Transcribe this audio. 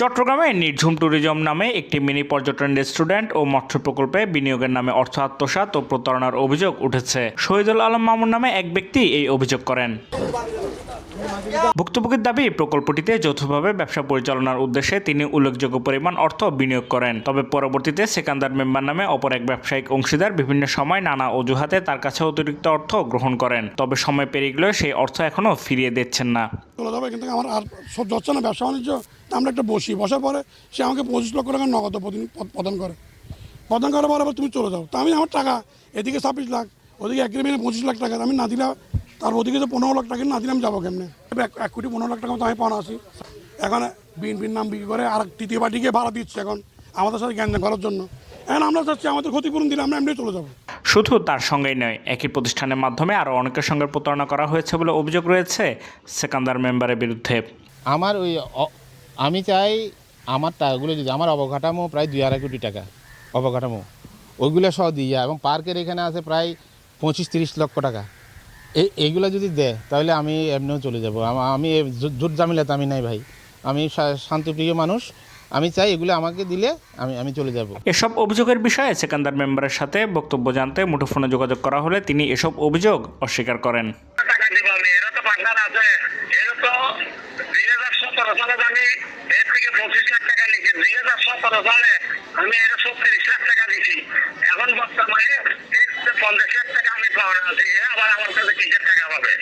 চট্টগ্রামে নির্ঝুম ট্যুরিজম নামে একটি মিনি পর্যটন রেস্টুরেন্ট ও মৎস্য প্রকল্পে বিনিয়োগের নামে অর্থ আত্মসাৎ ও প্রতারণার অভিযোগ উঠেছে। শহীদুল আলম মামুন নামে এক ব্যক্তি এই অভিযোগ করেন। ভুক্তভোগীর দাবি, প্রকল্পটিতে যৌথভাবে ব্যবসা পরিচালনার উদ্দেশ্যে তিনি উল্লেখযোগ্য পরিমাণ অর্থ বিনিয়োগ করেন। তবে পরবর্তীতে সেকান্দার মেম্বার নামে অপর এক ব্যবসায়িক অংশীদার বিভিন্ন সময় নানা অজুহাতে তার কাছে অতিরিক্ত অর্থ গ্রহণ করেন। তবে সময় পেরিয়ে গেলেও সেই অর্থ এখনও ফিরিয়ে দিচ্ছেন না। কিন্তু আমার আর সব যাচ্ছে না ব্যবসা বাণিজ্য। আমরা একটা বসার পরে সে আমাকে 25 লক্ষ টাকা নগদ প্রদান করার পরে আবার তুমি চলে যাও। তা আমি আমার টাকা এদিকে 26 লাখ, ওদিকে এগ্রিমেন্টে 25 লাখ টাকা আমি না দিলে, তার ওদিকে যে 15 লাখ টাকা না দিলে আমি যাবো কেমনে? 1 কোটি 15 লাখ টাকা তো আমি পাওয়া আছি। এখন বিএনপির নাম বিক্রি করে আর তৃতীয় পার্টিকে ভাড়া দিচ্ছে এখন আমাদের সাথে জ্ঞান করার জন্য। এখন আমরা চাচ্ছি আমাদের ক্ষতিপূরণ দিলে আমরা এমনি চলে যাবো। শুধু তার সঙ্গেই নয়, একই প্রতিষ্ঠানের মাধ্যমে আরও অনেকের সঙ্গে প্রতারণা করা হয়েছে বলে অভিযোগ রয়েছে সেকান্দার মেম্বারের বিরুদ্ধে। আমি চাই আমার টাকাগুলো যদি আমার অবকাঠামো প্রায় 2-2.5 কোটি টাকা অবকাঠামো ওইগুলো সহ দিয়ে, এবং পার্কের এখানে আছে প্রায় 25-30 লক্ষ টাকা। এইগুলো যদি দেয় তাহলে আমি এমনিও চলে যাব। আমি জোট জামিলাতে আমি নাই ভাই, আমি শান্তিপ্রিয় মানুষ। আমি চাই এগুলো আমাকে দিলে আমি চলে যাব। এসব অভিযোগের বিষয়ে সেকান্দার মেম্বারের সাথে বক্তব্য জানতে মুঠোফোনে যোগাযোগ করা হলে তিনি এসব অভিযোগ অস্বীকার করেন। আমি 30 লাখ টাকা দিছি, এখন বর্তমানে 50 লাখ টাকা আমি পাওয়া আছি, আবার আমার কাছে কিসের টাকা পাবে?